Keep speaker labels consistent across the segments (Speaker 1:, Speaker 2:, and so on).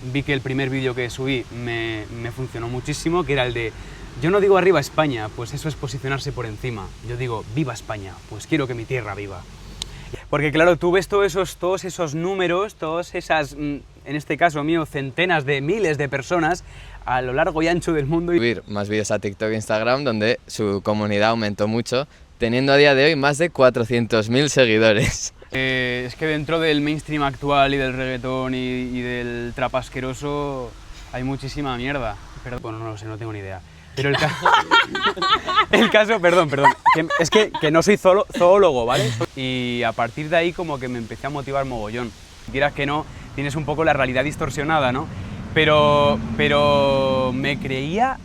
Speaker 1: Vi que el primer vídeo que subí me funcionó muchísimo, que era el de yo no digo arriba España, pues eso es posicionarse por encima. Yo digo viva España, pues quiero que mi tierra viva. Porque claro, tú ves todos esos números, todas esas, en este caso mío, centenas de miles de personas a lo largo y ancho del mundo.
Speaker 2: Subir más vídeos a TikTok e Instagram, donde su comunidad aumentó mucho, teniendo a día de hoy más de 400.000 seguidores.
Speaker 1: Es que dentro del mainstream actual y del reggaetón y del trap asqueroso hay muchísima mierda. Perdón, bueno, no lo sé, no tengo ni idea. Pero el caso, perdón, es que no soy zoólogo, ¿vale? Y a partir de ahí como que me empecé a motivar mogollón. Si quieras que no, tienes un poco la realidad distorsionada, ¿no? Pero me creía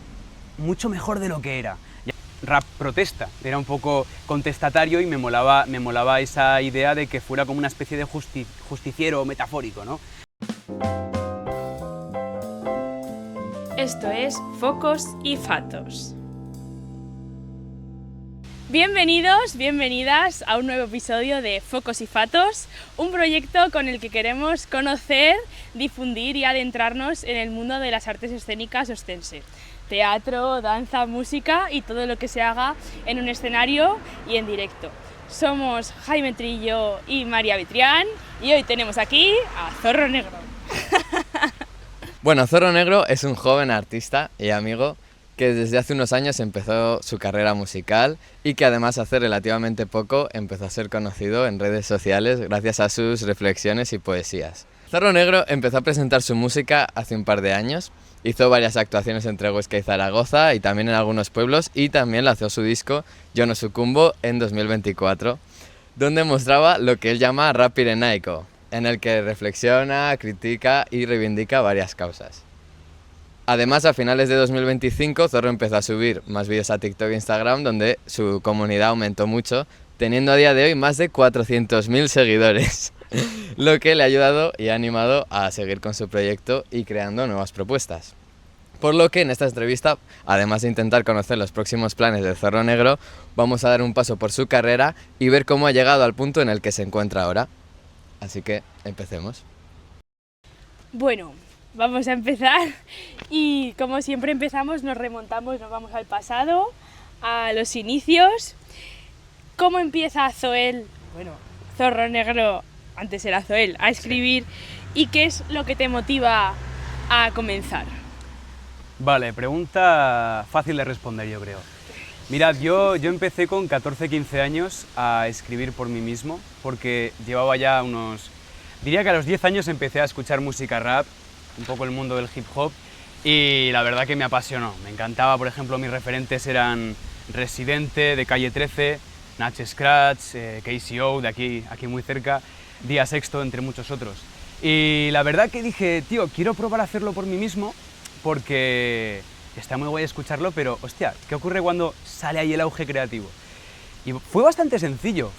Speaker 1: mucho mejor de lo que era. Rap protesta, era un poco contestatario y me molaba esa idea de que fuera como una especie de justiciero metafórico, ¿no?
Speaker 3: Esto es Focos y Fatos. Bienvenidos, bienvenidas a un nuevo episodio de Focos y Fatos, un proyecto con el que queremos conocer, difundir y adentrarnos en el mundo de las artes escénicas ostense. Teatro, danza, música y todo lo que se haga en un escenario y en directo. Somos Jaime Trillo y María Vitrián y hoy tenemos aquí a Zorro Negro.
Speaker 2: Bueno, Zorro Negro es un joven artista y amigo que desde hace unos años empezó su carrera musical y que además hace relativamente poco empezó a ser conocido en redes sociales gracias a sus reflexiones y poesías. Zorro Negro empezó a presentar su música hace un par de años, hizo varias actuaciones entre Huesca y Zaragoza y también en algunos pueblos, y también lanzó su disco Yo no sucumbo en 2024, donde mostraba lo que él llama rap pirenaico, en el que reflexiona, critica y reivindica varias causas. Además, a finales de 2025, Zorro empezó a subir más vídeos a TikTok e Instagram, donde su comunidad aumentó mucho, teniendo a día de hoy más de 400.000 seguidores, lo que le ha ayudado y ha animado a seguir con su proyecto y creando nuevas propuestas. Por lo que en esta entrevista, además de intentar conocer los próximos planes de Zorro Negro, vamos a dar un paso por su carrera y ver cómo ha llegado al punto en el que se encuentra ahora. Así que empecemos.
Speaker 3: Bueno, vamos a empezar y como siempre empezamos, nos remontamos, nos vamos al pasado, a los inicios. ¿Cómo empieza Zoel, Zorro Negro, antes era Zoel, a escribir y qué es lo que te motiva a comenzar?
Speaker 1: Vale, pregunta fácil de responder, yo creo. Mirad, yo empecé con 14-15 años a escribir por mí mismo, porque llevaba ya diría que a los 10 años empecé a escuchar música rap, un poco el mundo del hip hop, y la verdad que me apasionó. Me encantaba, por ejemplo, mis referentes eran Residente, de Calle 13, Nach Scratch, KCO, de aquí muy cerca, Día Sexto, entre muchos otros. Y la verdad que dije, tío, quiero probar a hacerlo por mí mismo, porque está muy guay escucharlo, pero hostia, ¿qué ocurre cuando sale ahí el auge creativo? Y fue bastante sencillo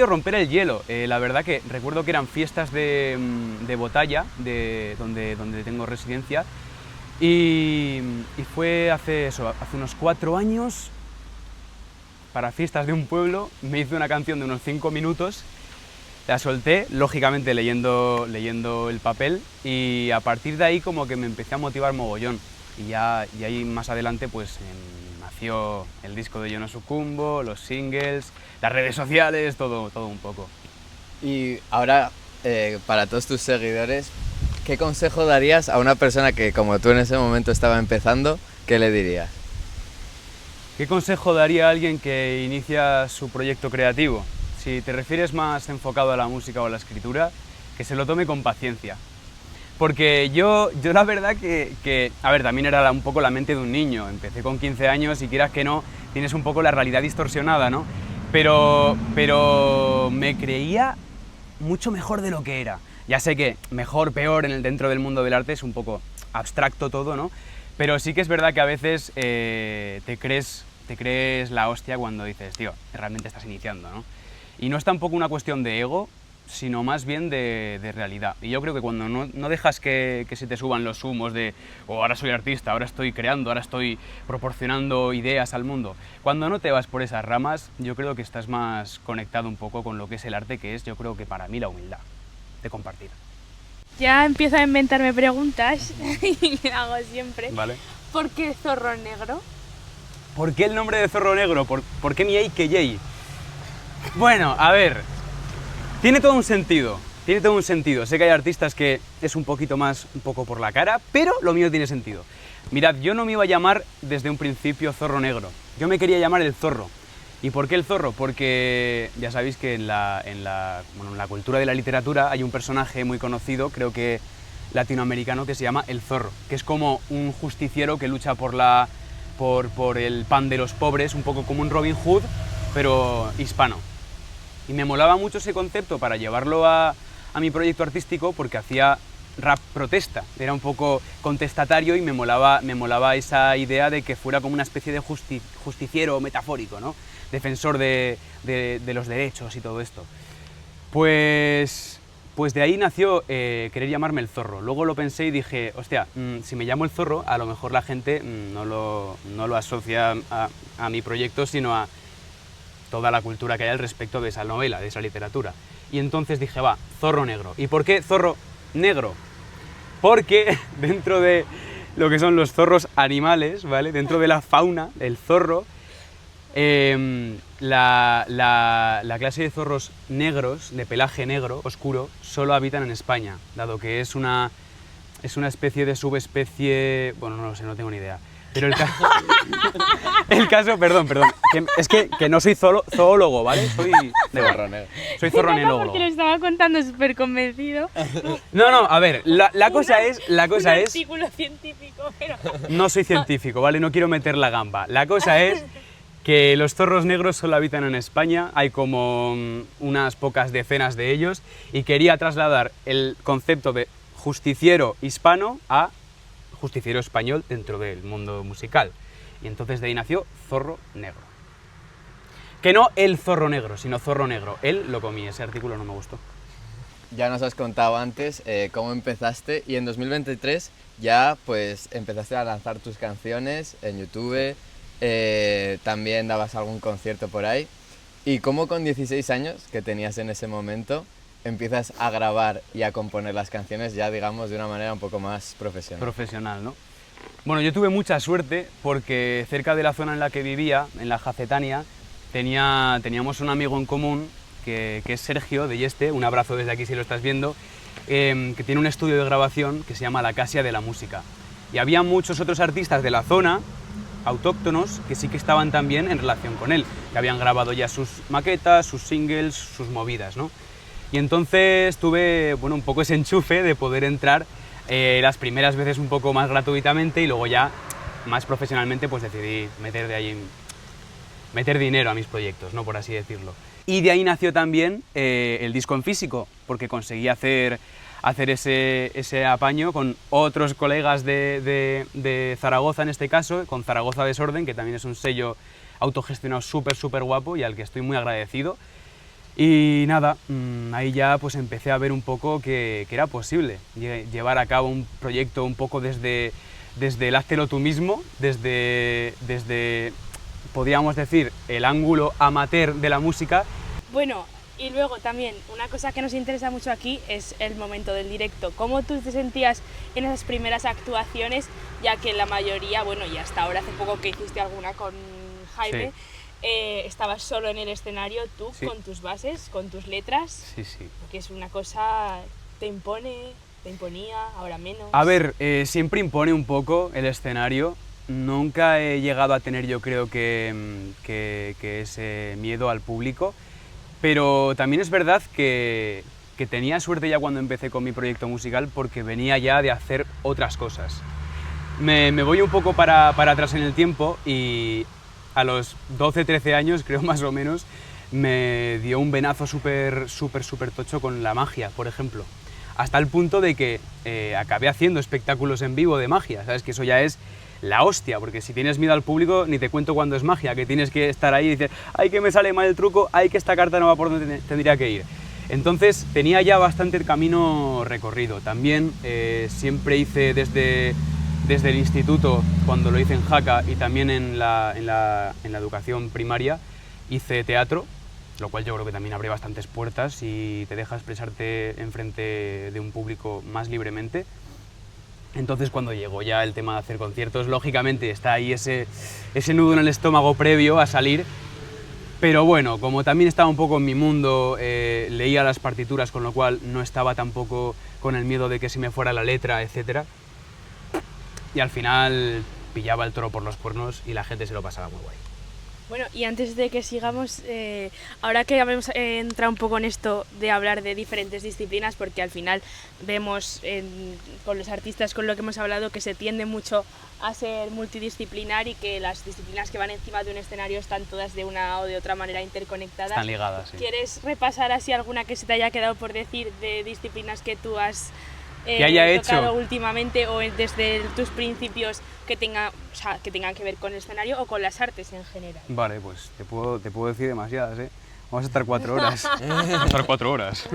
Speaker 1: romper el hielo. La verdad que recuerdo que eran fiestas de Botalla, donde tengo residencia, y fue hace unos 4 años, para fiestas de un pueblo, me hice una canción de unos 5 minutos, la solté, lógicamente leyendo el papel, y a partir de ahí como que me empecé a motivar mogollón. Y ahí más adelante pues nació el disco de Yo no sucumbo, los singles, las redes sociales, todo un poco.
Speaker 2: Y ahora, para todos tus seguidores, ¿qué consejo darías a una persona que, como tú en ese momento estaba empezando, qué le dirías?
Speaker 1: ¿Qué consejo daría a alguien que inicia su proyecto creativo? Si te refieres más enfocado a la música o a la escritura, que se lo tome con paciencia. Porque yo la verdad que a ver, también era un poco la mente de un niño. Empecé con 15 años y quieras que no, tienes un poco la realidad distorsionada, ¿no? Pero me creía mucho mejor de lo que era. Ya sé que mejor, peor dentro del mundo del arte es un poco abstracto todo, ¿no? Pero sí que es verdad que a veces te crees la hostia cuando dices, tío, realmente estás iniciando, ¿no? Y no es tampoco una cuestión de ego, sino más bien de realidad. Y yo creo que cuando no dejas que se te suban los humos de ahora soy artista, ahora estoy creando, ahora estoy proporcionando ideas al mundo, cuando no te vas por esas ramas, yo creo que estás más conectado un poco con lo que es el arte, que es, yo creo que para mí, la humildad de compartir.
Speaker 3: Ya empiezo a inventarme preguntas y que hago siempre.
Speaker 1: ¿Vale?
Speaker 3: ¿Por qué zorro negro?
Speaker 1: ¿Por qué el nombre de Zorro Negro? ¿Por qué mi AKJ? Bueno, a ver, tiene todo un sentido, tiene todo un sentido. Sé que hay artistas que es un poco por la cara, pero lo mío tiene sentido. Mirad, yo no me iba a llamar desde un principio Zorro Negro, yo me quería llamar El Zorro. ¿Y por qué El Zorro? Porque ya sabéis que en la cultura de la literatura hay un personaje muy conocido, creo que latinoamericano, que se llama El Zorro, que es como un justiciero que lucha por el pan de los pobres, un poco como un Robin Hood, pero hispano. Y me molaba mucho ese concepto para llevarlo a mi proyecto artístico porque hacía rap protesta, era un poco contestatario y me molaba esa idea de que fuera como una especie de justiciero metafórico, ¿no? Defensor de los derechos y todo esto. Pues de ahí nació querer llamarme El Zorro. Luego lo pensé y dije, hostia, si me llamo El Zorro, a lo mejor la gente no lo asocia a mi proyecto, sino a toda la cultura que hay al respecto de esa novela, de esa literatura. Y entonces dije, va, Zorro Negro. ¿Y por qué Zorro Negro? Porque dentro de lo que son los zorros animales, ¿vale? Dentro de la fauna, el zorro, la clase de zorros negros, de pelaje negro, oscuro, solo habitan en España, dado que es una especie de subespecie... Bueno, no lo sé, no tengo ni idea. Pero el caso, perdón, es que no soy zoólogo, ¿vale? Soy zorro negro.
Speaker 3: Porque lo estaba contando súper convencido.
Speaker 1: No, a ver, la cosa es...
Speaker 3: Un artículo científico, pero...
Speaker 1: No soy científico, ¿vale? No quiero meter la gamba. La cosa es que los zorros negros solo habitan en España, hay como unas pocas decenas de ellos, y quería trasladar el concepto de justiciero hispano a justiciero español dentro del mundo musical. Y entonces de ahí nació Zorro Negro. Que no El Zorro Negro, sino Zorro Negro. Él lo comí, ese artículo no me gustó.
Speaker 2: Ya nos has contado antes cómo empezaste y en 2023 ya pues empezaste a lanzar tus canciones en YouTube, también dabas algún concierto por ahí. ¿Y cómo con 16 años que tenías en ese momento empiezas a grabar y a componer las canciones ya, digamos, de una manera un poco más profesional?
Speaker 1: Profesional, ¿no? Bueno, yo tuve mucha suerte porque cerca de la zona en la que vivía, en la Jacetania, teníamos un amigo en común que es Sergio de Yeste, un abrazo desde aquí si lo estás viendo, que tiene un estudio de grabación que se llama La Casia de la Música. Y había muchos otros artistas de la zona, autóctonos, que sí que estaban también en relación con él, que habían grabado ya sus maquetas, sus singles, sus movidas, ¿no? Y entonces tuve, bueno, un poco ese enchufe de poder entrar las primeras veces un poco más gratuitamente y luego ya más profesionalmente pues decidí meter dinero a mis proyectos, ¿no? Por así decirlo. Y de ahí nació también el disco en físico, porque conseguí hacer ese apaño con otros colegas de Zaragoza en este caso, con Zaragoza Desorden, que también es un sello autogestionado súper guapo y al que estoy muy agradecido. Y nada, ahí ya pues empecé a ver un poco que era posible llevar a cabo un proyecto un poco desde el háztelo tú mismo, desde podríamos decir, el ángulo amateur de la música.
Speaker 3: Bueno, y luego también una cosa que nos interesa mucho aquí es el momento del directo. ¿Cómo tú te sentías en esas primeras actuaciones, ya que la mayoría, bueno, y hasta ahora hace poco que hiciste alguna con Jaime, sí. Estabas solo en el escenario, tú, sí, con tus bases, con tus letras?
Speaker 1: Sí.
Speaker 3: Porque es una cosa, te imponía, ahora menos.
Speaker 1: A ver, siempre impone un poco el escenario. Nunca he llegado a tener, yo creo que ese miedo al público, pero también es verdad que tenía suerte ya cuando empecé con mi proyecto musical porque venía ya de hacer otras cosas. Me voy un poco para atrás en el tiempo y a los 12-13 años, creo más o menos, me dio un venazo súper tocho con la magia, por ejemplo. Hasta el punto de que acabé haciendo espectáculos en vivo de magia, ¿sabes? Que eso ya es la hostia, porque si tienes miedo al público, ni te cuento cuando es magia, que tienes que estar ahí y decir, ay, que me sale mal el truco, ay, que esta carta no va por donde tendría que ir. Entonces tenía ya bastante el camino recorrido. También siempre hice desde el instituto, cuando lo hice en Jaca y también en la educación primaria, hice teatro lo cual yo creo que también abre bastantes puertas y te deja expresarte enfrente de un público más libremente. Entonces cuando llegó ya el tema de hacer conciertos, lógicamente está ahí ese nudo en el estómago previo a salir, pero bueno, como también estaba un poco en mi mundo, leía las partituras, con lo cual no estaba tampoco con el miedo de que se me fuera la letra, etc. Y al final pillaba el toro por los cuernos y la gente se lo pasaba muy guay.
Speaker 3: Bueno, y antes de que sigamos, ahora que hemos entrado un poco en esto de hablar de diferentes disciplinas, porque al final vemos con los artistas con lo que hemos hablado que se tiende mucho a ser multidisciplinar y que las disciplinas que van encima de un escenario están todas de una o de otra manera interconectadas.
Speaker 1: Están ligadas, sí.
Speaker 3: ¿Quieres repasar así alguna que se te haya quedado por decir de disciplinas que tú has
Speaker 1: que haya
Speaker 3: tocado
Speaker 1: hecho
Speaker 3: últimamente o desde tus principios que tengan que ver con el escenario o con las artes en general?
Speaker 1: Vale, pues te puedo decir demasiadas, ¿eh? Vamos a estar 4 horas. Vamos a estar 4 horas.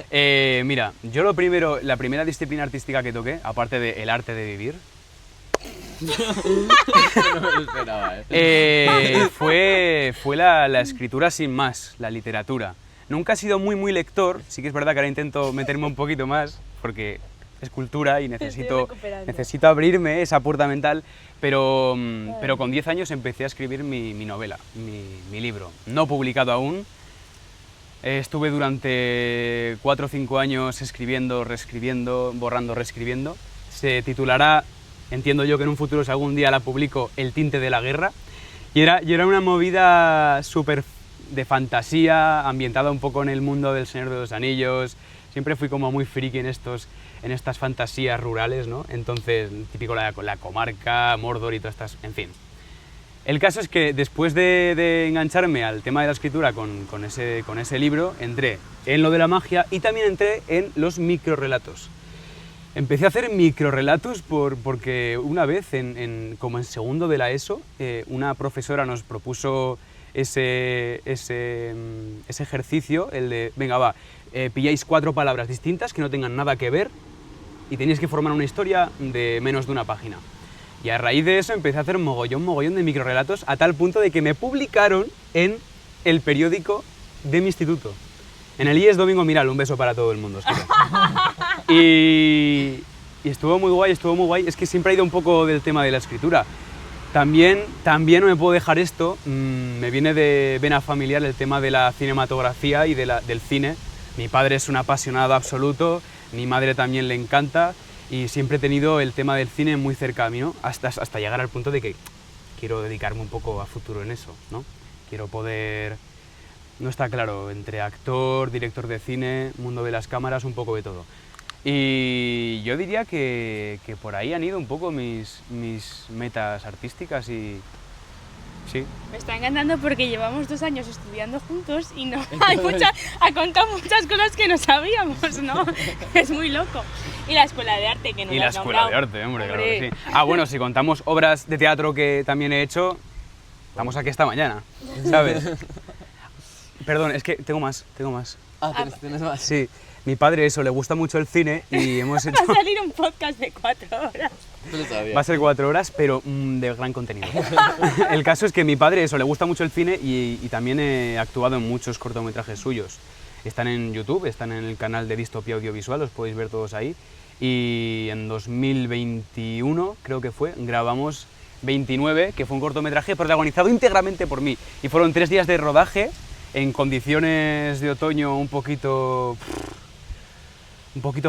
Speaker 1: Mira, yo la primera disciplina artística que toqué, aparte del arte de vivir,
Speaker 2: No me lo esperaba,
Speaker 1: fue la escritura sin más, la literatura. Nunca he sido muy lector, sí que es verdad que ahora intento meterme un poquito más, porque es cultura y necesito abrirme esa puerta mental, pero con 10 años empecé a escribir mi novela, mi libro, no publicado aún. Estuve durante 4 o 5 años escribiendo, reescribiendo, borrando, reescribiendo. Se titulará, entiendo yo que en un futuro, si algún día la publico, El tinte de la guerra. Y era una movida súper de fantasía, ambientada un poco en el mundo del Señor de los Anillos. Siempre fui como muy friki en estas fantasías rurales, ¿no? Entonces, típico la comarca, Mordor y todas estas, en fin. El caso es que después de engancharme al tema de la escritura con ese libro, entré en lo de la magia y también entré en los microrrelatos. Empecé a hacer microrrelatos porque una vez, como en segundo de la ESO, una profesora nos propuso ese ejercicio, el de, venga va, pilláis 4 palabras distintas que no tengan nada que ver y tenéis que formar una historia de menos de una página. Y a raíz de eso empecé a hacer mogollón de microrrelatos a tal punto de que me publicaron en el periódico de mi instituto. En el IES Domingo Miral, un beso para todo el mundo. Y estuvo muy guay, es que siempre ha ido un poco del tema de la escritura. También no me puedo dejar esto, me viene de vena familiar el tema de la cinematografía y del cine. Mi padre es un apasionado absoluto, mi madre también le encanta y siempre he tenido el tema del cine muy cerca a mí, ¿no? Hasta llegar al punto de que quiero dedicarme un poco a futuro en eso, ¿no? Quiero poder, no está claro, entre actor, director de cine, mundo de las cámaras, un poco de todo. Y yo diría que por ahí han ido un poco mis metas artísticas y sí.
Speaker 3: Me está encantando porque llevamos 2 años estudiando juntos y no ha contado muchas cosas que no sabíamos, ¿no? Es muy loco. Y la escuela de arte que no
Speaker 1: y
Speaker 3: la
Speaker 1: la
Speaker 3: has
Speaker 1: escuela
Speaker 3: nombrado.
Speaker 1: de arte, hombre, claro que sí. Ah, bueno, si contamos obras de teatro que también he hecho, estamos aquí esta mañana, ¿sabes? Perdón, es que tengo más.
Speaker 2: ¿Tienes más?
Speaker 1: Sí, mi padre le gusta mucho el cine y hemos hecho...
Speaker 3: Va a salir un podcast de 4 horas.
Speaker 2: No lo sabía.
Speaker 1: Va a ser 4 horas, pero de gran contenido. El caso es que a mi padre le gusta mucho el cine y también he actuado en muchos cortometrajes suyos. Están en YouTube, están en el canal de Distopía Audiovisual, los podéis ver todos ahí. Y en 2021, creo que fue, grabamos 29, que fue un cortometraje protagonizado íntegramente por mí. Y fueron 3 días de rodaje en condiciones de otoño un poquito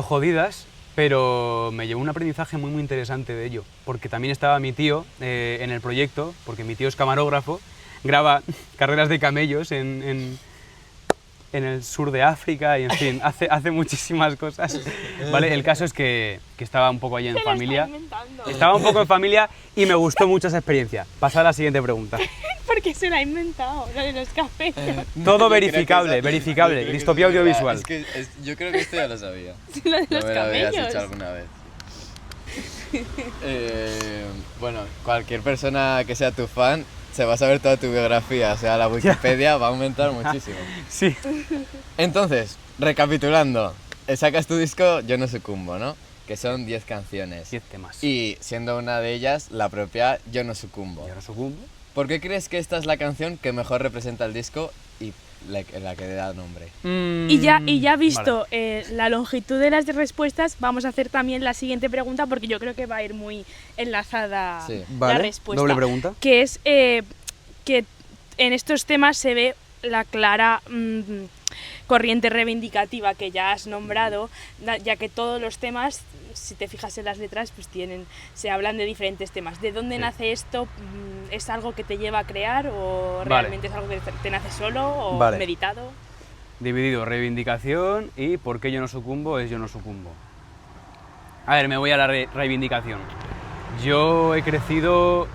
Speaker 1: jodidas, pero me llevó un aprendizaje muy interesante de ello, porque también estaba mi tío en el proyecto, porque mi tío es camarógrafo, graba carreras de camellos en el sur de África y en fin, hace muchísimas cosas, ¿vale? El caso es que estaba un poco allí en
Speaker 3: Se lo
Speaker 1: familia.
Speaker 3: está inventando.
Speaker 1: Estaba un poco en familia y me gustó mucho esa experiencia. Pasad a la siguiente pregunta.
Speaker 3: Porque se la ha inventado, lo de los cafés.
Speaker 1: Todo verificable, Distopía Audiovisual.
Speaker 2: Yo creo que esto ya lo sabía.
Speaker 3: Lo de los
Speaker 2: No me lo habías
Speaker 3: camellos.
Speaker 2: hecho alguna vez. Bueno, cualquier persona que sea tu fan se va a saber toda tu biografía, o sea, la Wikipedia va a aumentar muchísimo.
Speaker 1: Sí.
Speaker 2: Entonces, recapitulando, sacas tu disco Yo no sucumbo, ¿no? Que son 10 canciones.
Speaker 1: 10 temas.
Speaker 2: Y siendo una de ellas la propia Yo no sucumbo.
Speaker 1: Yo no sucumbo.
Speaker 2: ¿Por qué crees que esta es la canción que mejor representa el disco y la que da nombre.
Speaker 3: Y ya visto la longitud de las respuestas, vamos a hacer también la siguiente pregunta porque yo creo que va a ir muy enlazada
Speaker 2: Sí.
Speaker 3: la
Speaker 1: Vale,
Speaker 3: respuesta.
Speaker 1: doble pregunta.
Speaker 3: Que es que en estos temas se ve la clara corriente reivindicativa que ya has nombrado, ya que todos los temas, si te fijas en las letras, pues se hablan de diferentes temas. ¿De dónde
Speaker 1: Sí.
Speaker 3: nace esto? ¿Es algo que te lleva a crear o
Speaker 1: Vale.
Speaker 3: realmente es algo que te nace solo o
Speaker 1: Vale.
Speaker 3: meditado?
Speaker 1: Dividido, reivindicación y por qué yo no sucumbo es yo no sucumbo. A ver, me voy a la reivindicación. Yo he crecido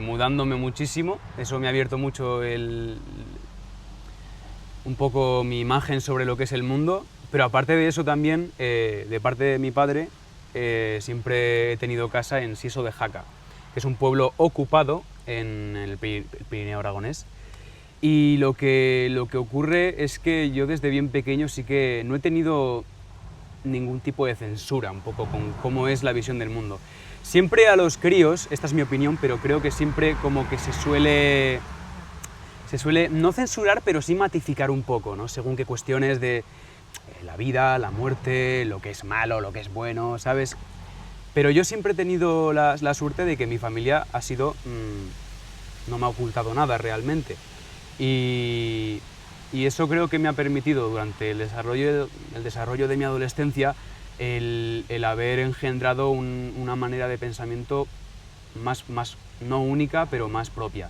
Speaker 1: mudándome muchísimo, eso me ha abierto mucho un poco mi imagen sobre lo que es el mundo, pero aparte de eso también, de parte de mi padre, siempre he tenido casa en Siso de Jaca, que es un pueblo ocupado en el Pirineo aragonés. Y lo que ocurre es que yo desde bien pequeño sí que no he tenido ningún tipo de censura un poco con cómo es la visión del mundo. Siempre a los críos, esta es mi opinión, pero creo que siempre como que se suele no censurar, pero sí matificar un poco, ¿no? Según qué cuestiones de la vida, la muerte, lo que es malo, lo que es bueno, ¿sabes? Pero yo siempre he tenido la suerte de que mi familia ha sido... no me ha ocultado nada realmente. Y eso creo que me ha permitido durante el desarrollo de mi adolescencia el haber engendrado una manera de pensamiento más no única, pero más propia.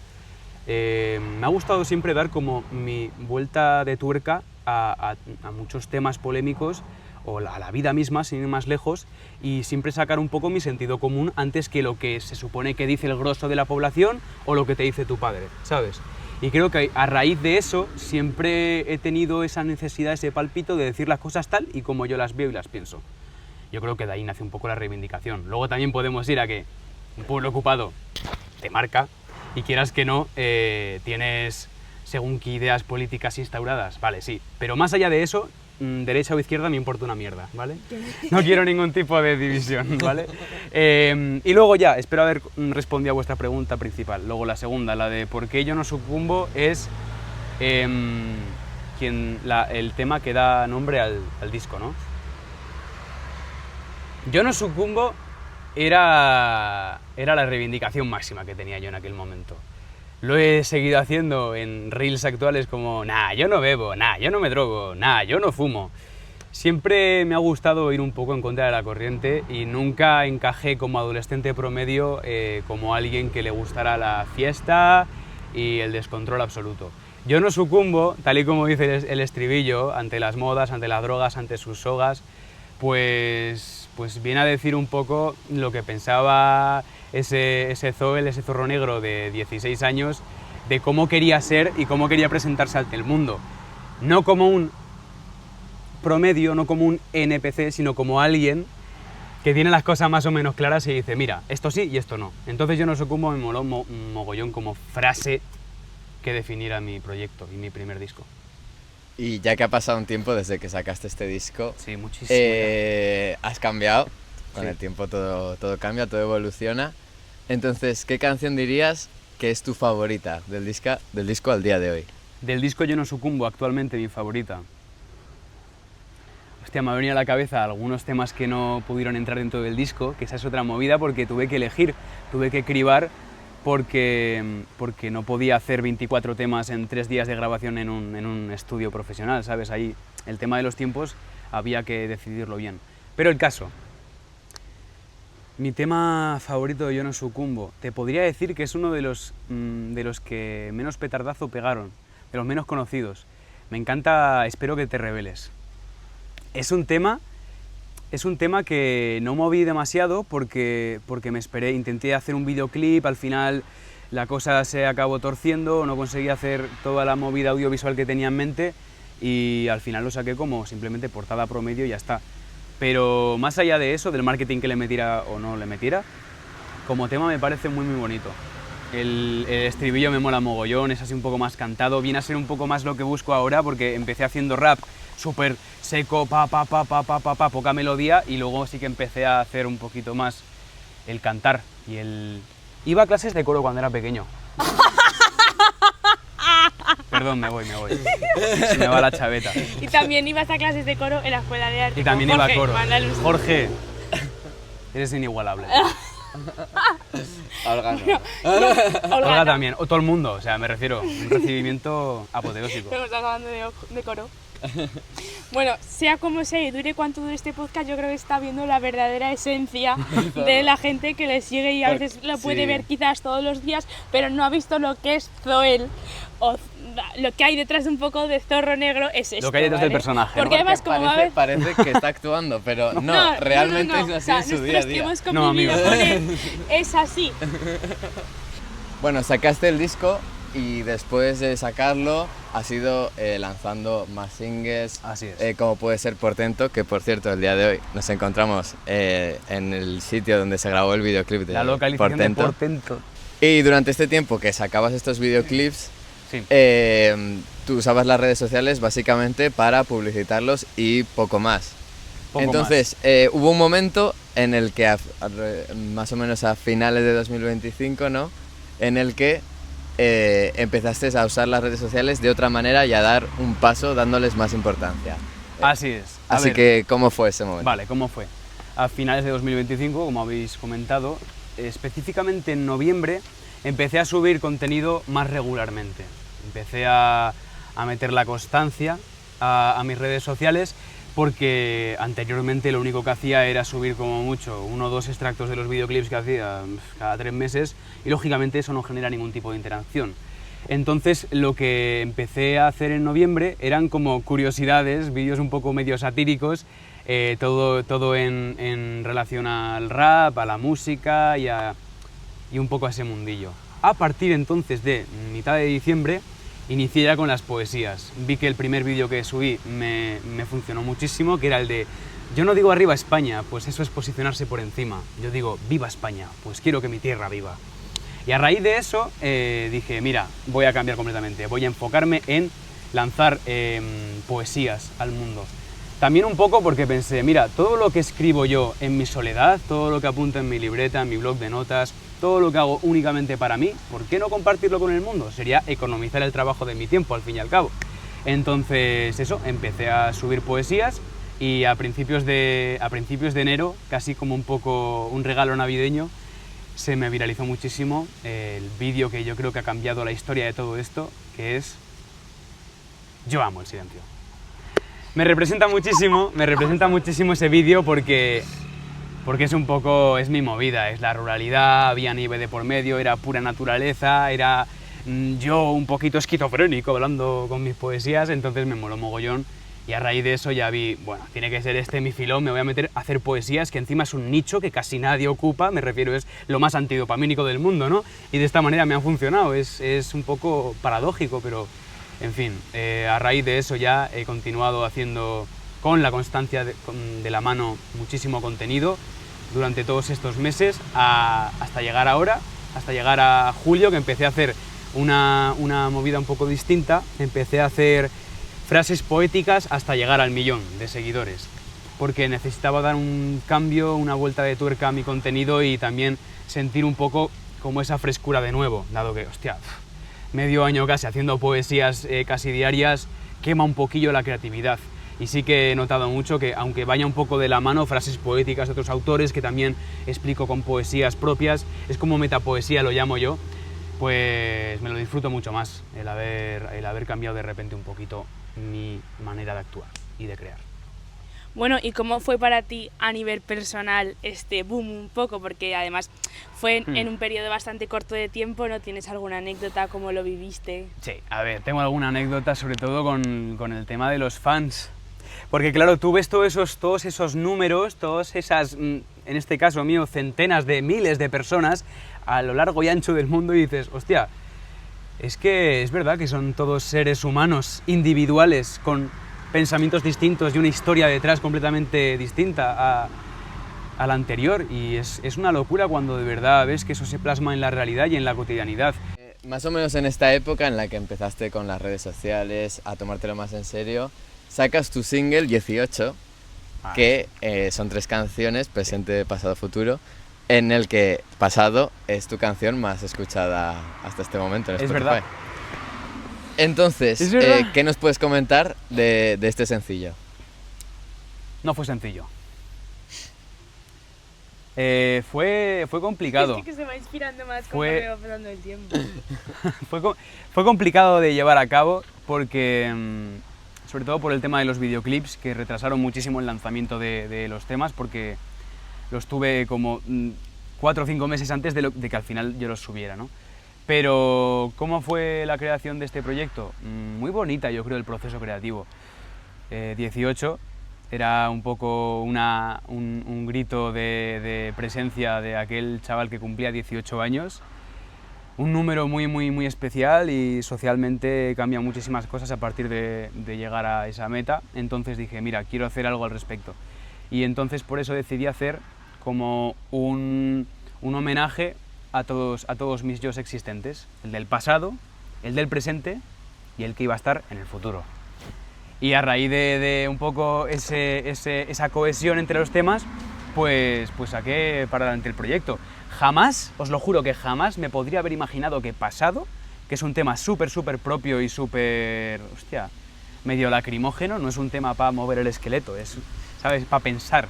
Speaker 1: Me ha gustado siempre dar como mi vuelta de tuerca a muchos temas polémicos o a la vida misma, sin ir más lejos, y siempre sacar un poco mi sentido común antes que lo que se supone que dice el grosso de la población o lo que te dice tu padre, ¿sabes? Y creo que a raíz de eso siempre he tenido esa necesidad, ese pálpito de decir las cosas tal y como yo las veo y las pienso. Yo creo que de ahí nace un poco la reivindicación. Luego también podemos ir a que un pueblo ocupado te marca y quieras que no, tienes según qué ideas políticas instauradas, vale, sí. Pero más allá de eso, derecha o izquierda me importa una mierda, ¿vale? No quiero ningún tipo de división, ¿vale? Y luego ya, espero haber respondido a vuestra pregunta principal. Luego la segunda, la de por qué yo no sucumbo, es el tema que da nombre al disco, ¿no? Yo no sucumbo era la reivindicación máxima que tenía yo en aquel momento. Lo he seguido haciendo en reels actuales como nah, yo no bebo, nah, yo no me drogo, nah, yo no fumo. Siempre me ha gustado ir un poco en contra de la corriente y nunca encajé como adolescente promedio como alguien que le gustara la fiesta y el descontrol absoluto. Yo no sucumbo, tal y como dice el estribillo, ante las modas, ante las drogas, ante sus sogas, pues viene a decir un poco lo que pensaba ese Zoel, ese zorro negro de 16 años, de cómo quería ser y cómo quería presentarse ante el mundo. No como un promedio, no como un NPC, sino como alguien que tiene las cosas más o menos claras y dice, mira, esto sí y esto no. Entonces yo no sucumbo, me moló mogollón como frase que definiera mi proyecto y mi primer disco.
Speaker 2: Y ya que ha pasado un tiempo desde que sacaste este disco,
Speaker 1: Sí, muchísimo.
Speaker 2: has cambiado, con
Speaker 1: Sí.
Speaker 2: el tiempo todo cambia, todo evoluciona. Entonces, ¿qué canción dirías que es tu favorita del disco al día de hoy?
Speaker 1: Del disco Yo no sucumbo, actualmente mi favorita. Hostia, me ha venido a la cabeza algunos temas que no pudieron entrar dentro del disco, que esa es otra movida porque tuve que elegir, tuve que cribar porque no podía hacer 24 temas en 3 días de grabación en un estudio profesional, ¿sabes? Ahí el tema de los tiempos había que decidirlo bien. Pero el caso, mi tema favorito de Yo no sucumbo, te podría decir que es uno de los que menos petardazo pegaron, de los menos conocidos. Me encanta Espero que te reveles. Es un tema que no moví demasiado porque me esperé, intenté hacer un videoclip, al final la cosa se acabó torciendo, no conseguí hacer toda la movida audiovisual que tenía en mente y al final lo saqué como simplemente portada promedio y ya está. Pero más allá de eso, del marketing que le metiera o no le metiera, como tema me parece muy muy bonito. El estribillo me mola mogollón, es así un poco más cantado, viene a ser un poco más lo que busco ahora porque empecé haciendo rap súper seco, poca melodía y luego sí que empecé a hacer un poquito más el cantar y el... Iba a clases de coro cuando era pequeño. perdón, me voy. Se me va la chaveta.
Speaker 3: Y también ibas a clases de coro en la escuela de arte.
Speaker 1: Y también iba a coro.
Speaker 3: Mándale un saludo.
Speaker 1: Jorge, eres inigualable.
Speaker 2: Olga no.
Speaker 1: Olga también, o todo el mundo, o sea, me refiero, un recibimiento apoteósico.
Speaker 3: Estamos hablando de coro. Bueno, sea como sea y dure cuanto dure este podcast, yo creo que está viendo la verdadera esencia de la gente que le sigue y a veces lo puede ver quizás todos los días, pero no ha visto lo que es Zoel o lo que hay detrás de un poco de Zorro Negro es esto.
Speaker 1: Lo que hay detrás del
Speaker 3: ¿vale?
Speaker 1: personaje.
Speaker 3: Porque
Speaker 1: ¿no?
Speaker 3: además como va a ver...
Speaker 2: Parece que está actuando, pero no, realmente es así
Speaker 3: o sea,
Speaker 2: en su día a
Speaker 3: nosotros que
Speaker 2: día.
Speaker 3: hemos
Speaker 1: No,
Speaker 3: convivido
Speaker 1: amigo.
Speaker 3: con él, es así.
Speaker 2: Bueno, sacaste el disco y después de sacarlo has ido lanzando más singles,
Speaker 1: Así es.
Speaker 2: como puede ser Portento, que por cierto el día de hoy nos encontramos en el sitio donde se grabó el videoclip de
Speaker 1: La localización
Speaker 2: Portento.
Speaker 1: de Portento.
Speaker 2: Y durante este tiempo que sacabas estos videoclips,
Speaker 1: Sí.
Speaker 2: tú usabas las redes sociales básicamente para publicitarlos y poco más.
Speaker 1: Poco
Speaker 2: Entonces, hubo un momento en el que, más o menos a finales de 2025, ¿no? En el que empezaste a usar las redes sociales de otra manera y a dar un paso dándoles más importancia.
Speaker 1: Así es. A
Speaker 2: Así
Speaker 1: ver,
Speaker 2: que, ¿cómo fue ese momento?
Speaker 1: Vale, ¿cómo fue? A finales de 2025, como habéis comentado, específicamente en noviembre, empecé a subir contenido más regularmente. Empecé a meter la constancia a mis redes sociales porque anteriormente lo único que hacía era subir como mucho 1 o 2 extractos de los videoclips que hacía cada 3 meses y lógicamente eso no genera ningún tipo de interacción. Entonces lo que empecé a hacer en noviembre eran como curiosidades, vídeos un poco medio satíricos, todo en relación al rap, a la música y un poco a ese mundillo. A partir entonces de mitad de diciembre inicié ya con las poesías. Vi que el primer vídeo que subí me funcionó muchísimo, que era el de yo no digo arriba España, pues eso es posicionarse por encima. Yo digo viva España, pues quiero que mi tierra viva. Y a raíz de eso dije, mira, voy a cambiar completamente, voy a enfocarme en lanzar poesías al mundo. También un poco porque pensé, mira, todo lo que escribo yo en mi soledad, todo lo que apunto en mi libreta, en mi blog de notas, todo lo que hago únicamente para mí, ¿por qué no compartirlo con el mundo? Sería economizar el trabajo de mi tiempo, al fin y al cabo. Entonces, eso, empecé a subir poesías y a principios de enero, casi como un poco un regalo navideño, se me viralizó muchísimo el vídeo que yo creo que ha cambiado la historia de todo esto, que es Yo amo el silencio. Me representa muchísimo ese vídeo porque es un poco, es mi movida, es la ruralidad, había nieve de por medio, era pura naturaleza, era yo un poquito esquizofrénico hablando con mis poesías, entonces me moló mogollón y a raíz de eso ya vi, bueno, tiene que ser este mi filón, me voy a meter a hacer poesías, que encima es un nicho que casi nadie ocupa, me refiero, es lo más antidopamínico del mundo, ¿no? Y de esta manera me ha funcionado, es un poco paradójico, pero en fin, a raíz de eso ya he continuado haciendo con la constancia de la mano muchísimo contenido durante todos estos meses hasta llegar ahora, hasta llegar a julio, que empecé a hacer una movida un poco distinta, empecé a hacer frases poéticas hasta llegar al 1.000.000 de seguidores, porque necesitaba dar un cambio, una vuelta de tuerca a mi contenido y también sentir un poco como esa frescura de nuevo, dado que, hostia, medio año casi haciendo poesías casi diarias quema un poquillo la creatividad. Y sí que he notado mucho que, aunque vaya un poco de la mano, frases poéticas de otros autores que también explico con poesías propias, es como metapoesía lo llamo yo, pues me lo disfruto mucho más el haber cambiado de repente un poquito mi manera de actuar y de crear.
Speaker 3: Bueno, ¿y cómo fue para ti a nivel personal este boom un poco? Porque además fue en un periodo bastante corto de tiempo, ¿no? ¿Tienes alguna anécdota? ¿Cómo lo viviste?
Speaker 1: Sí, a ver, tengo alguna anécdota sobre todo con el tema de los fans. Porque claro, tú ves todos esos números, todas esas, en este caso mío, centenas de miles de personas a lo largo y ancho del mundo y dices, hostia, es que es verdad que son todos seres humanos individuales con pensamientos distintos y una historia detrás completamente distinta a la anterior y es una locura cuando de verdad ves que eso se plasma en la realidad y en la cotidianidad.
Speaker 2: Más o menos en esta época en la que empezaste con las redes sociales a tomártelo más en serio, sacas tu single 18, que son 3 canciones, presente, pasado, futuro, en el que pasado es tu canción más escuchada hasta este momento en Spotify.
Speaker 1: Es verdad.
Speaker 2: Entonces,
Speaker 1: Es verdad.
Speaker 2: ¿qué nos puedes comentar de este sencillo?
Speaker 1: No fue sencillo. Fue complicado.
Speaker 3: Es que se va inspirando más
Speaker 1: Fue-
Speaker 3: conforme va pasando el tiempo.
Speaker 1: Fue complicado de llevar a cabo porque, sobre todo por el tema de los videoclips, que retrasaron muchísimo el lanzamiento de los temas, porque los tuve como 4 o 5 meses antes de que al final yo los subiera, ¿no? Pero, ¿cómo fue la creación de este proyecto? Muy bonita, yo creo, el proceso creativo. 18 era un poco un grito de presencia de aquel chaval que cumplía 18 años. Un número muy especial y socialmente cambia muchísimas cosas a partir de llegar a esa meta. Entonces dije, mira, quiero hacer algo al respecto. Y entonces por eso decidí hacer como un homenaje a todos mis yos existentes. El del pasado, el del presente y el que iba a estar en el futuro. Y a raíz de un poco esa cohesión entre los temas, pues saqué para adelante el proyecto. Jamás, os lo juro que jamás me podría haber imaginado que Pasado, que es un tema súper propio y súper, hostia, medio lacrimógeno, no es un tema para mover el esqueleto, es, ¿sabes?, para pensar.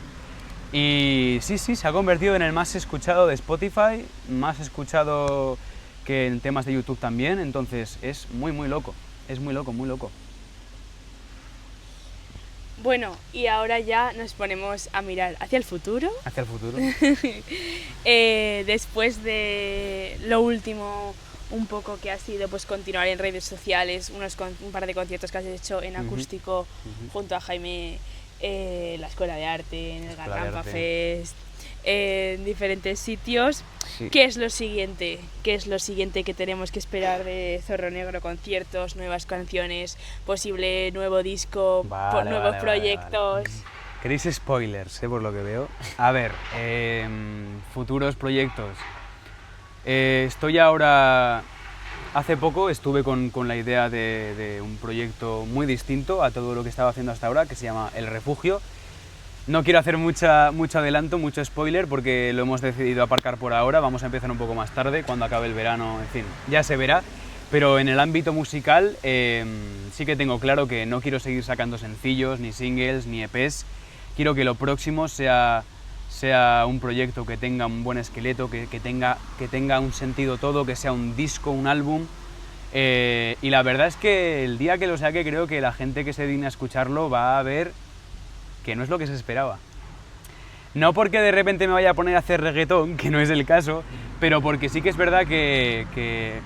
Speaker 1: Y sí, se ha convertido en el más escuchado de Spotify, más escuchado que en temas de YouTube también, entonces es muy loco, es muy loco.
Speaker 3: Bueno, y ahora ya nos ponemos a mirar hacia el futuro.
Speaker 1: Hacia el futuro.
Speaker 3: Después de lo último, un poco que ha sido pues continuar en redes sociales, un par de conciertos que has hecho en acústico junto a Jaime, la Escuela de Arte, en el
Speaker 1: Escuela de
Speaker 3: Garrampa
Speaker 1: Arte.
Speaker 3: Fest, en diferentes sitios.
Speaker 1: Sí.
Speaker 3: ¿Qué es lo siguiente? ¿Qué es lo siguiente que tenemos que esperar de Zorro Negro? Conciertos, nuevas canciones, posible nuevo disco, nuevos proyectos.
Speaker 1: ¿Queréis spoilers, por lo que veo? A ver, futuros proyectos. Estoy ahora... Hace poco estuve con la idea de un proyecto muy distinto a todo lo que estaba haciendo hasta ahora, que se llama El Refugio. No quiero hacer mucho adelanto, mucho spoiler, porque lo hemos decidido aparcar por ahora. Vamos a empezar un poco más tarde, cuando acabe el verano, en fin, ya se verá. Pero en el ámbito musical sí que tengo claro que no quiero seguir sacando sencillos, ni singles, ni EPs. Quiero que lo próximo sea un proyecto que tenga un buen esqueleto, que tenga un sentido todo, que sea un disco, un álbum. Y la verdad es que el día que lo saque, creo que la gente que se digne a escucharlo va a ver que no es lo que se esperaba. No porque de repente me vaya a poner a hacer reggaetón, que no es el caso, pero porque sí que es verdad que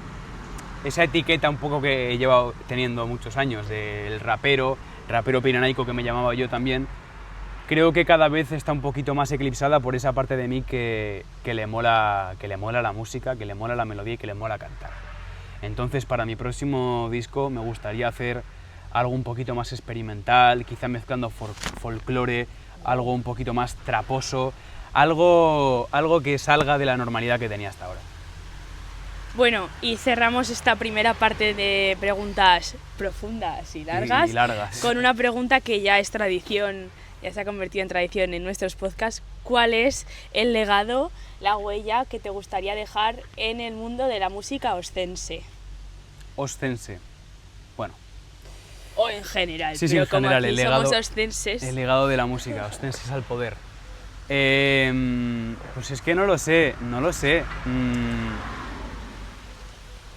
Speaker 1: esa etiqueta un poco que he llevado teniendo muchos años del rapero piranaico que me llamaba yo también, creo que cada vez está un poquito más eclipsada por esa parte de mí que le mola la música, que le mola la melodía y que le mola cantar. Entonces, para mi próximo disco me gustaría hacer algo un poquito más experimental, quizá mezclando folclore, algo un poquito más traposo, algo que salga de la normalidad que tenía hasta ahora.
Speaker 3: Bueno, y cerramos esta primera parte de preguntas profundas y largas, con una pregunta que ya es tradición, ya se ha convertido en tradición en nuestros podcasts. ¿Cuál es el legado, la huella que te gustaría dejar en el mundo de la música oscense?
Speaker 1: Oscense. Bueno.
Speaker 3: O en general,
Speaker 1: Sí,
Speaker 3: pero
Speaker 1: en
Speaker 3: como
Speaker 1: general,
Speaker 3: aquí somos oscenses...
Speaker 1: El legado de la música, oscenses al poder. Pues es que no lo sé.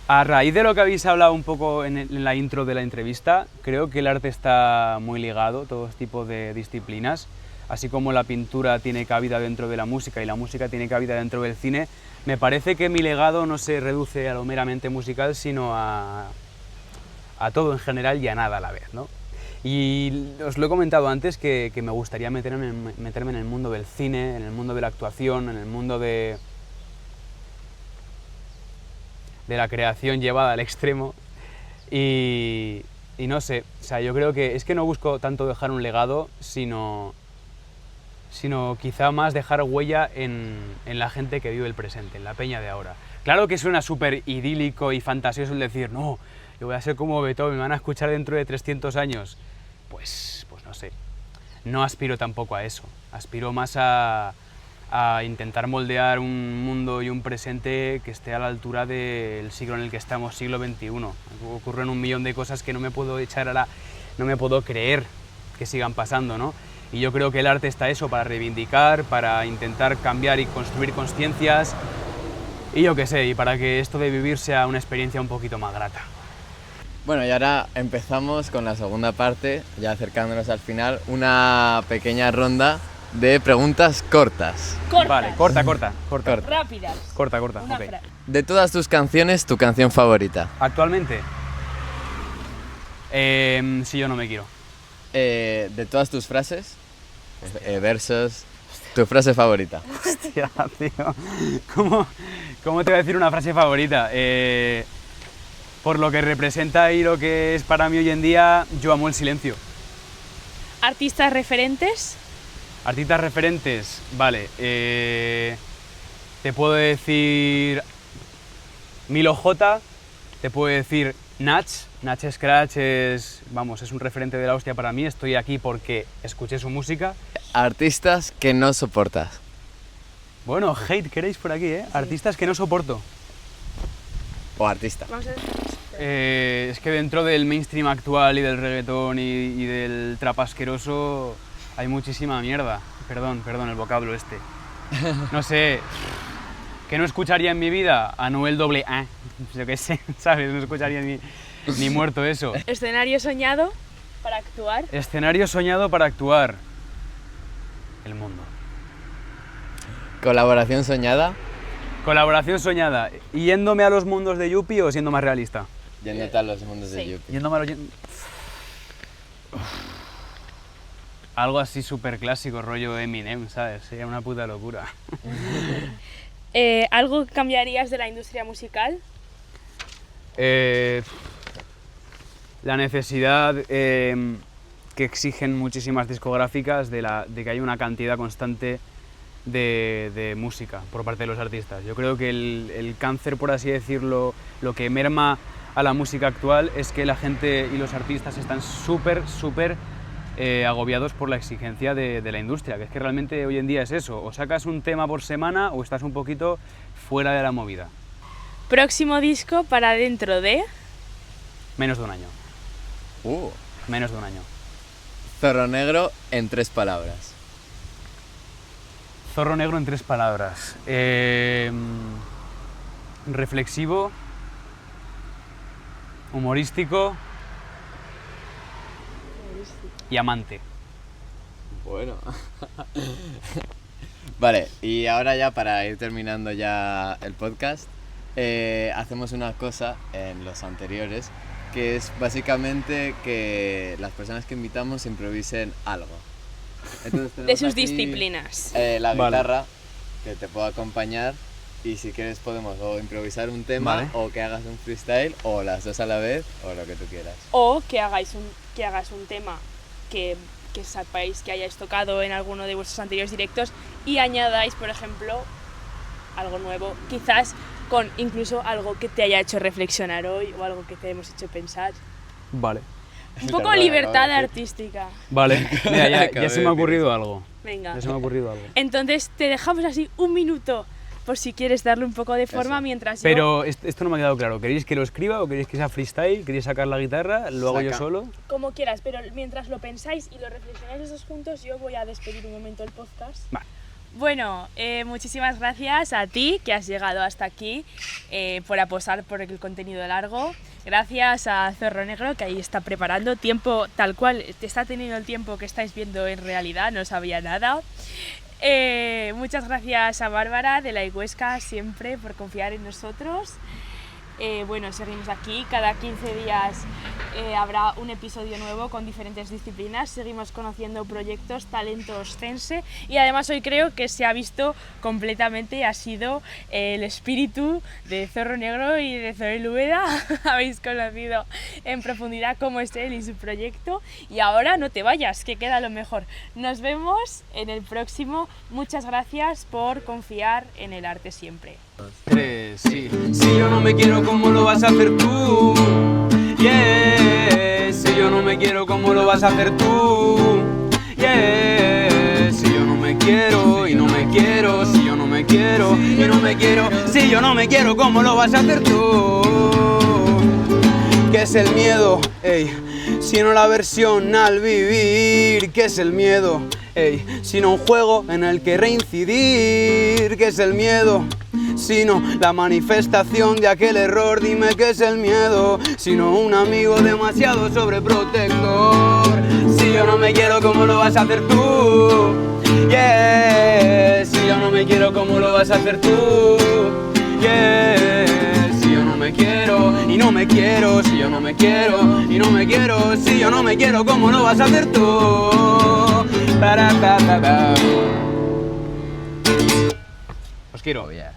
Speaker 1: A raíz de lo que habéis hablado un poco en la intro de la entrevista, creo que el arte está muy ligado, todo tipo de disciplinas, así como la pintura tiene cabida dentro de la música y la música tiene cabida dentro del cine. Me parece que mi legado no se reduce a lo meramente musical, sino a todo en general y a nada a la vez, ¿no? Y os lo he comentado antes que me gustaría meterme en el mundo del cine, en el mundo de la actuación, en el mundo de la creación llevada al extremo y no sé, o sea, yo creo que es que no busco tanto dejar un legado, sino quizá más dejar huella en la gente que vive el presente, en la peña de ahora. Claro que suena súper idílico y fantasioso el decir, no, yo voy a ser como Beethoven, me van a escuchar dentro de 300 años. Pues no sé, no aspiro tampoco a eso, aspiro más a a intentar moldear un mundo y un presente que esté a la altura del siglo en el que estamos, siglo XXI. Ocurren un millón de cosas que no me puedo no me puedo creer que sigan pasando, ¿no? Y yo creo que el arte está eso, para reivindicar, para intentar cambiar y construir conciencias, y yo qué sé, y para que esto de vivir sea una experiencia un poquito más grata.
Speaker 2: Bueno, y ahora empezamos con la segunda parte, ya acercándonos al final, una pequeña ronda de preguntas cortas.
Speaker 3: Cortas.
Speaker 1: Vale, corta.
Speaker 3: Rápidas.
Speaker 1: Corta,
Speaker 3: Una
Speaker 1: ok.
Speaker 3: frase.
Speaker 2: De todas tus canciones, tu canción favorita.
Speaker 1: Actualmente, Si yo no me quiero.
Speaker 2: De todas tus frases, versos, tu frase favorita.
Speaker 1: Hostia, tío, ¿cómo te voy a decir una frase favorita? Por lo que representa y lo que es para mí hoy en día, yo amo el silencio.
Speaker 3: Artistas referentes.
Speaker 1: Artistas referentes, vale, te puedo decir Milo J, te puedo decir Nach Scratch es un referente de la hostia para mí, estoy aquí porque escuché su música.
Speaker 2: Artistas que no soportas.
Speaker 1: Bueno, hate queréis por aquí, ¿eh? Sí. Artistas que no soporto.
Speaker 2: O artista.
Speaker 3: Vamos a ver.
Speaker 1: Es que dentro del mainstream actual y del reggaetón y del trap asqueroso hay muchísima mierda. Perdón, el vocablo este. No sé, ¿qué no escucharía en mi vida? Anuel AA. Yo qué sé, ¿sabes? No escucharía ni muerto eso.
Speaker 3: Escenario soñado para actuar.
Speaker 1: Escenario soñado para actuar. El mundo.
Speaker 2: Colaboración soñada.
Speaker 1: Colaboración soñada. ¿Yéndome a los mundos de Yuppie o siendo más realista?
Speaker 2: Yéndote a los mundos de
Speaker 3: Sí.
Speaker 2: Yuppie.
Speaker 1: Yéndome a los... Algo así súper clásico, rollo Eminem, ¿sabes? Sería una puta locura.
Speaker 3: ¿Algo que cambiarías de la industria musical?
Speaker 1: La necesidad que exigen muchísimas discográficas de que haya una cantidad constante de música por parte de los artistas. Yo creo que el cáncer, por así decirlo, lo que merma a la música actual es que la gente y los artistas están súper agobiados por la exigencia de la industria, que es que realmente hoy en día es eso, o sacas un tema por semana o estás un poquito fuera de la movida.
Speaker 3: Próximo disco para dentro de...
Speaker 1: Menos de un año. Menos de un año.
Speaker 2: Zorro Negro en 3 palabras.
Speaker 1: Zorro Negro en 3 palabras. Reflexivo, humorístico y amante.
Speaker 2: Bueno. Vale, y ahora ya para ir terminando ya el podcast, hacemos una cosa en los anteriores, que es básicamente que las personas que invitamos improvisen algo. Entonces,
Speaker 3: de sus
Speaker 2: aquí,
Speaker 3: disciplinas.
Speaker 2: La
Speaker 1: Vale.
Speaker 2: guitarra, que te puedo acompañar, y si quieres podemos o improvisar un tema,
Speaker 1: Vale.
Speaker 2: o que hagas un freestyle, o las dos a la vez, o lo que tú quieras.
Speaker 3: O que hagas un tema que sepáis que hayáis tocado en alguno de vuestros anteriores directos y añadáis, por ejemplo, algo nuevo, quizás con incluso algo que te haya hecho reflexionar hoy o algo que te hemos hecho pensar.
Speaker 1: Vale.
Speaker 3: Un poco
Speaker 2: Perdona,
Speaker 3: libertad
Speaker 2: acabo de decir.
Speaker 3: artística.
Speaker 1: Vale, mira, ya
Speaker 2: Acabo
Speaker 1: se
Speaker 2: de
Speaker 1: me ha
Speaker 2: decir
Speaker 1: ocurrido algo.
Speaker 3: Venga.
Speaker 1: Ya se me ha ocurrido algo.
Speaker 3: Entonces te dejamos así un minuto por si quieres darle un poco de forma
Speaker 2: Eso.
Speaker 3: mientras yo...
Speaker 1: Pero esto no me ha quedado claro. ¿Queréis que lo escriba o queréis que sea freestyle? ¿Queréis sacar la guitarra? ¿Lo hago yo
Speaker 2: Saca.
Speaker 1: solo?
Speaker 3: Como quieras, pero mientras lo pensáis y lo reflexionáis los dos juntos, yo voy a despedir un momento el podcast.
Speaker 1: Vale.
Speaker 3: Bueno, muchísimas gracias a ti que has llegado hasta aquí por apostar por el contenido largo. Gracias a Zorro Negro que ahí está preparando tiempo tal cual, te está teniendo el tiempo que estáis viendo en realidad, no sabía nada. Muchas gracias a Bárbara de la Igüesca siempre por confiar en nosotros. Bueno, seguimos aquí, cada 15 días habrá un episodio nuevo con diferentes disciplinas, seguimos conociendo proyectos, talentos cense y además hoy creo que se ha visto completamente, ha sido el espíritu de Zorro Negro y de Zoel Úbeda, habéis conocido en profundidad cómo es él y su proyecto y ahora no te vayas, que queda lo mejor. Nos vemos en el próximo, muchas gracias por confiar en el arte siempre.
Speaker 1: 3, sí. Si yo no me quiero, ¿cómo lo vas a hacer tú? Yeah. Si yo no me quiero, ¿cómo lo vas a hacer tú? Yeah. Si yo no me me quiero y no me quiero, si yo no me quiero y no me quiero, si yo no me quiero, ¿cómo lo vas a hacer tú? ¿Qué es el miedo? Ey, sino la aversión al vivir. ¿Qué es el miedo? Ey, sino un juego en el que reincidir. ¿Qué es el miedo? Sino la manifestación de aquel error. Dime qué es el miedo, sino un amigo demasiado sobreprotector. Si yo no me quiero, ¿cómo lo vas a hacer tú? Yeah. Si yo no me quiero, ¿cómo lo vas a hacer tú? Yeah. Si yo no me quiero y no me quiero, si yo no me quiero y no me quiero, si yo no me quiero, ¿cómo lo vas a hacer tú? Para, pa, pa, pa. Os quiero.
Speaker 2: Oh, yeah.